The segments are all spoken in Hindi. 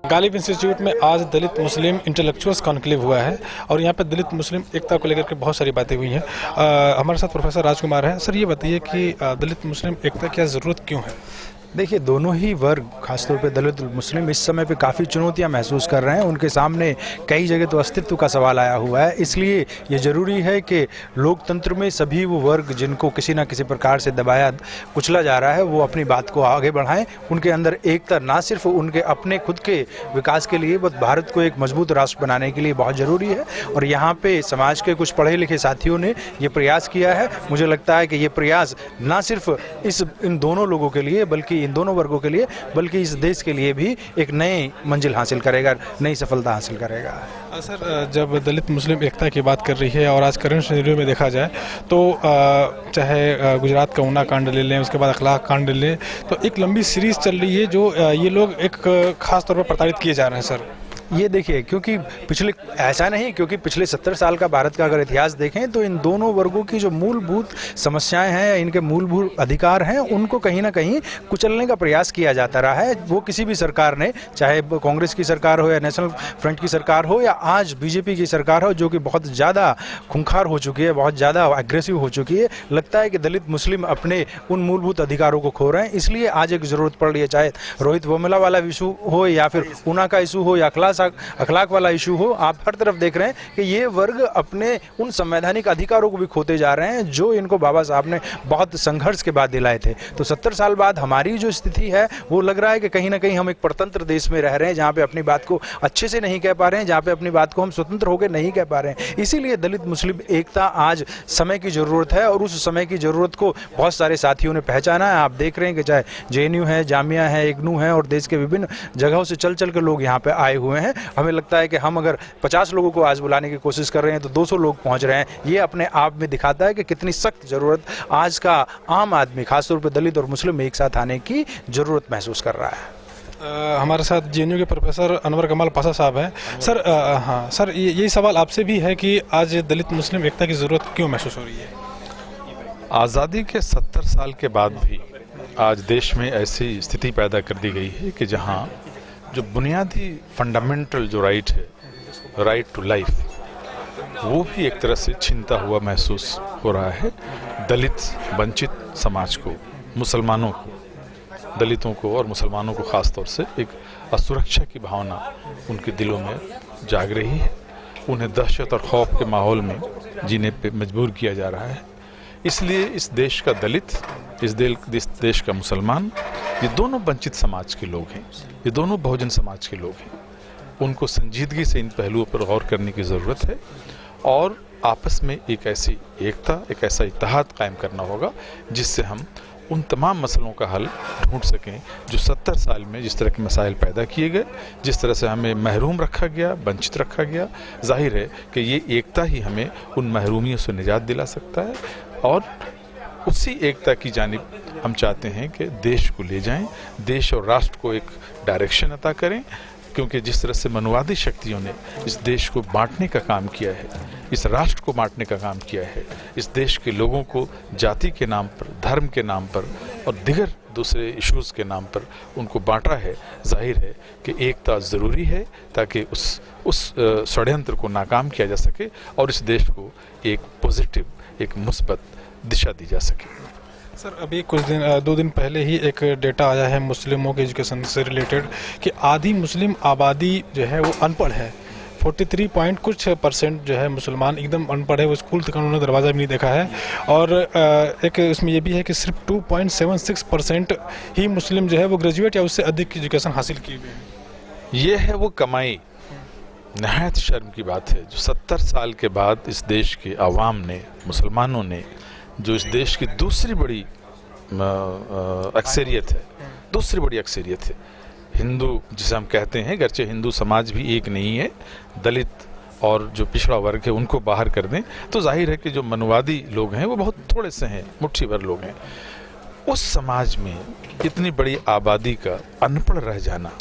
गालिब इंस्टीट्यूट में आज दलित मुस्लिम इंटेलेक्चुअल्स कॉन्क्लेव हुआ है और यहाँ पे दलित मुस्लिम एकता को लेकर के बहुत सारी बातें हुई हैं। हमारे साथ प्रोफेसर राजकुमार हैं। सर, ये बताइए कि दलित मुस्लिम एकता की ज़रूरत क्यों है? देखिए, दोनों ही वर्ग, खासतौर पे दलित और मुस्लिम, इस समय पे काफ़ी चुनौतियां महसूस कर रहे हैं। उनके सामने कई जगह तो अस्तित्व का सवाल आया हुआ है। इसलिए ये ज़रूरी है कि लोकतंत्र में सभी वो वर्ग जिनको किसी न किसी प्रकार से दबाया कुचला जा रहा है, वो अपनी बात को आगे बढ़ाएं। उनके अंदर एकता ना सिर्फ उनके अपने खुद के विकास के लिए, बल्कि भारत को एक मजबूत राष्ट्र बनाने के लिए बहुत ज़रूरी है। और यहाँ पे समाज के कुछ पढ़े लिखे साथियों ने ये प्रयास किया है। मुझे लगता है कि ये प्रयास ना सिर्फ इन दोनों लोगों के लिए, बल्कि इन दोनों वर्गों के लिए, बल्कि इस देश के लिए भी एक नई मंजिल हासिल करेगा, नई सफलता हासिल करेगा। सर, जब दलित मुस्लिम एकता की बात कर रही है और आज करंट सिनेरियो में देखा जाए तो चाहे गुजरात का ऊना कांड ले लें, उसके बाद अखलाक कांड ले लें, तो एक लंबी सीरीज चल रही है जो ये लोग एक खास तौर पर प्रताड़ित किए जा रहे हैं। सर, ये देखिए, क्योंकि क्योंकि पिछले 70 साल का भारत का अगर इतिहास देखें तो इन दोनों वर्गों की जो मूलभूत समस्याएं हैं, इनके मूलभूत अधिकार हैं, उनको कहीं ना कहीं कुचलने का प्रयास किया जाता रहा है। वो किसी भी सरकार ने, चाहे कांग्रेस की सरकार हो या नेशनल फ्रंट की सरकार हो या आज बीजेपी की सरकार हो, जो कि बहुत ज़्यादा खूंखार हो चुकी है, बहुत ज़्यादा एग्रेसिव हो चुकी है, लगता है कि दलित मुस्लिम अपने उन मूलभूत अधिकारों को खो रहे हैं। इसलिए आज एक ज़रूरत पड़ रही है, चाहे रोहित वेमुला वाला इशू हो या फिर ऊना का इशू हो या अखलाक वाला इशू हो। आप हर तरफ देख रहे हैं कि ये वर्ग अपने उन संवैधानिक अधिकारों को भी खोते जा रहे हैं जो इनको बाबा साहब ने बहुत संघर्ष के बाद दिलाए थे। तो 70 साल बाद हमारी जो स्थिति है, वो लग रहा है कि कहीं ना कहीं हम एक परतंत्र देश में रह रहे हैं, जहाँ पे अपनी बात को अच्छे से नहीं कह पा रहे हैं, जहाँ पे अपनी बात को हम स्वतंत्र होकर नहीं कह पा रहे हैं। इसीलिए दलित मुस्लिम एकता आज समय की ज़रूरत है और उस समय की ज़रूरत को बहुत सारे साथियों ने पहचाना है। आप देख रहे हैं कि चाहे JNU है, जामिया है, इग्नू है और देश के विभिन्न जगहों से चल के लोग यहाँ पे आए हुए हैं। हमें लगता है कि हम अगर 50 लोगों को आज बुलाने की कोशिश कर रहे हैं तो 200 लोग पहुंच रहे हैं। ये अपने आप में दिखाता है कि कितनी सख्त ज़रूरत आज का आम आदमी, खासतौर पर दलित और मुस्लिम एक साथ आने की ज़रूरत महसूस कर रहा है। हमारे साथ JNU के प्रोफेसर अनवर कमाल पासा साहब हैं। सर, हाँ सर, यही सवाल आपसे भी है कि आज दलित मुस्लिम एकता की ज़रूरत क्यों महसूस हो रही है? आज़ादी के 70 साल के बाद भी आज देश में ऐसी स्थिति पैदा कर दी गई है कि जहाँ जो बुनियादी फंडामेंटल जो राइट है, राइट टू लाइफ, वो भी एक तरह से छीनता हुआ महसूस हो रहा है। दलित वंचित समाज को, मुसलमानों को, दलितों को और मुसलमानों को ख़ास तौर से एक असुरक्षा की भावना उनके दिलों में जाग रही है। उन्हें दहशत और खौफ के माहौल में जीने पे मजबूर किया जा रहा है। इसलिए इस देश का दलित, इस देश का मुसलमान, ये दोनों वंचित समाज के लोग हैं, ये दोनों बहुजन समाज के लोग हैं। उनको संजीदगी से इन पहलुओं पर गौर करने की ज़रूरत है और आपस में एक ऐसी एकता, एक ऐसा इत्तेहाद कायम करना होगा जिससे हम उन तमाम मसलों का हल ढूंढ सकें जो 70 साल में जिस तरह के मसाइल पैदा किए गए, जिस तरह से हमें महरूम रखा गया, वंचित रखा गया। जाहिर है कि ये एकता ही हमें उन महरूमियों से निजात दिला सकता है और उसी एकता की जानिब हम चाहते हैं कि देश को ले जाएं, देश और राष्ट्र को एक डायरेक्शन अता करें। क्योंकि जिस तरह से मनुवादी शक्तियों ने इस देश को बांटने का काम किया है, इस राष्ट्र को बांटने का काम किया है, इस देश के लोगों को जाति के नाम पर, धर्म के नाम पर और दिगर दूसरे इश्यूज़ के नाम पर उनको बांटा है, जाहिर है कि एकता ज़रूरी है ताकि उस षड्यंत्र को नाकाम किया जा सके और इस देश को एक पॉजिटिव, एक मुस्बत दिशा दी जा सके। सर, अभी 2 दिन पहले ही एक डेटा आया है मुस्लिमों के एजुकेशन से रिलेटेड कि आधी मुस्लिम आबादी जो है वो अनपढ़ है। 43% जो है मुसलमान एकदम अनपढ़ है, वो स्कूल तक उन्होंने दरवाज़ा भी नहीं देखा है। और एक इसमें ये भी है कि सिर्फ 2.76% ही मुस्लिम जो है वो ग्रेजुएट या उससे अधिक की एजुकेशन हासिल की हुई है। ये है वो कमाई, नहायत शर्म की बात है जो 70 साल के बाद इस देश के अवाम ने, मुसलमानों ने, जो इस देश की दूसरी बड़ी अक्सरियत है, हिंदू जिसे हम कहते हैं, गरचे हिंदू समाज भी एक नहीं है, दलित और जो पिछड़ा वर्ग है उनको बाहर कर दें तो जाहिर है कि जो मनुवादी लोग हैं वो बहुत थोड़े से हैं, मुट्ठी भर लोग हैं। उस समाज में इतनी बड़ी आबादी का अनपढ़ रह जाना,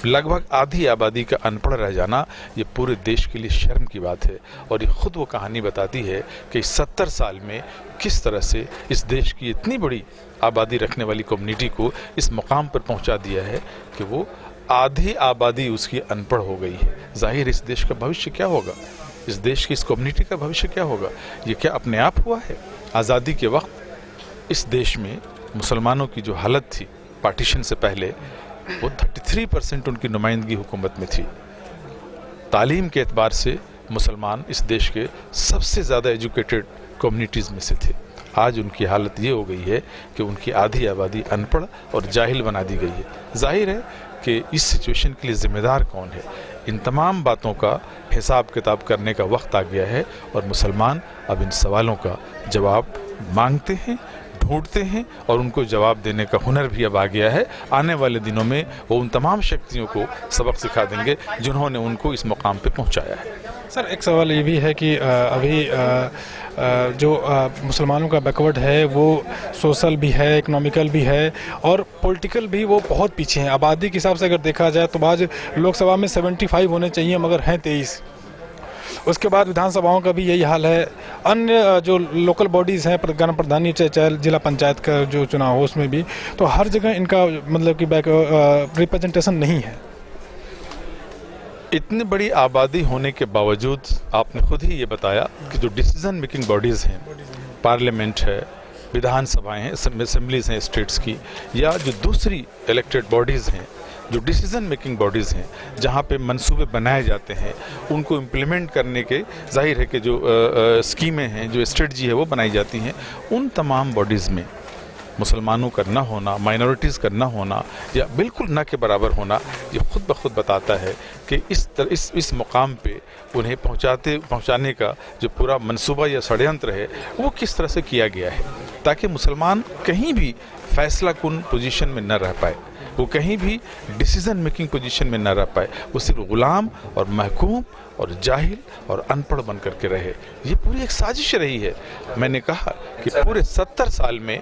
लगभग आधी आबादी का अनपढ़ रह जाना, ये पूरे देश के लिए शर्म की बात है। और ये खुद वो कहानी बताती है कि 70 साल में किस तरह से इस देश की इतनी बड़ी आबादी रखने वाली कम्युनिटी को इस मुकाम पर पहुंचा दिया है कि वो आधी आबादी उसकी अनपढ़ हो गई है। जाहिर इस देश का भविष्य क्या होगा, इस देश की इस कम्युनिटी का भविष्य क्या होगा? ये क्या अपने आप हुआ है? आज़ादी के वक्त इस देश में मुसलमानों की जो हालत थी पार्टीशन से पहले, वो 33% उनकी नुमाइंदगी हुकूमत में थी। तालीम के एतबार से मुसलमान इस देश के सबसे ज़्यादा एजुकेटेड कम्युनिटीज़ में से थे। आज उनकी हालत ये हो गई है कि उनकी आधी आबादी अनपढ़ और जाहिल बना दी गई है। जाहिर है कि इस सिचुएशन के लिए ज़िम्मेदार कौन है? इन तमाम बातों का हिसाब किताब करने का वक्त आ गया है और मुसलमान अब इन सवालों का जवाब मांगते हैं, ढूंढते हैं और उनको जवाब देने का हुनर भी अब आ गया है। आने वाले दिनों में वो उन तमाम शक्तियों को सबक सिखा देंगे जिन्होंने उनको इस मुकाम पे पहुंचाया है। सर, एक सवाल ये भी है कि अभी जो मुसलमानों का बैकवर्ड है वो सोशल भी है, इकोनॉमिकल भी है और पॉलिटिकल भी वो बहुत पीछे हैं। आबादी के हिसाब से अगर देखा जाए तो आज लोकसभा में 75 होने चाहिए मगर हैं 23। उसके बाद विधानसभाओं का भी यही हाल है। अन्य जो लोकल बॉडीज़ हैं, ग्राम प्रधानी चाहे जिला पंचायत का जो चुनाव हो उसमें भी, तो हर जगह इनका मतलब कि रिप्रेजेंटेशन नहीं है। इतनी बड़ी आबादी होने के बावजूद आपने खुद ही ये बताया कि जो डिसीजन मेकिंग बॉडीज़ हैं, पार्लियामेंट है, विधानसभाएं हैं, असेंबलीज हैं स्टेट्स की, या जो दूसरी इलेक्टेड बॉडीज़ हैं, जो डिसीजन मेकिंग बॉडीज़ हैं, जहाँ पे मंसूबे बनाए जाते हैं, उनको इम्प्लीमेंट करने के जाहिर है कि जो स्कीमें हैं, जो स्ट्रेटजी है वो बनाई जाती हैं, उन तमाम बॉडीज़ में मुसलमानों का ना होना, माइनॉरिटीज़ का ना होना या बिल्कुल ना के बराबर होना, ये खुद ब खुद बताता है कि इस मुकाम पे उन्हें पहुंचाने का जो पूरा मंसूबा या षड्यंत्र है वो किस तरह से किया गया है, ताकि मुसलमान कहीं भी फैसला कुन पोजीशन में न रह पाए, वो कहीं भी डिसीजन मेकिंग पोजीशन में न रह पाए, वो सिर्फ गुलाम और महकूम और जाहिल और अनपढ़ बन करके रहे। ये पूरी एक साजिश रही है। मैंने कहा कि पूरे 70 साल में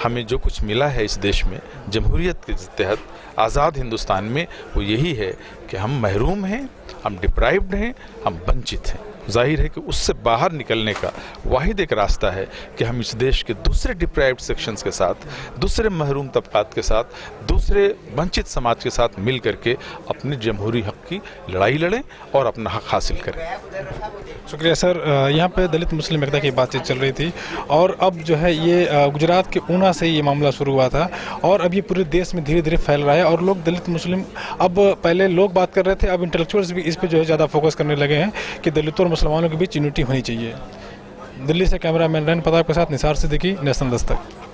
हमें जो कुछ मिला है इस देश में जमहूरियत के तहत आज़ाद हिंदुस्तान में, वो यही है कि हम महरूम हैं, हम डिप्राइव्ड हैं, हम वंचित हैं। जाहिर है कि उससे बाहर निकलने का वाहिद एक रास्ता है कि हम इस देश के दूसरे डिप्राइव्ड सेक्शंस के साथ, दूसरे महरूम तबकात के साथ, दूसरे वंचित समाज के साथ मिल करके अपने जमहूरी हक की लड़ाई लड़ें और अपना हक हासिल करें। शुक्रिया सर। यहाँ पे दलित मुस्लिम एकता की बातचीत चल रही थी और अब जो है ये गुजरात के ऊना से ये मामला शुरू हुआ था और अब ये पूरे देश में धीरे धीरे फैल रहा है और लोग दलित मुस्लिम, अब पहले लोग बात कर रहे थे, अब इंटेलेक्चुअल्स भी इस पे जो है ज़्यादा फोकस करने लगे हैं कि दलितों और मुसलमानों के बीच यूनिटी होनी चाहिए। दिल्ली से कैमरामैन रैन प्रताप के साथ निसार सिद्दीकी, नेशनल दस्तक।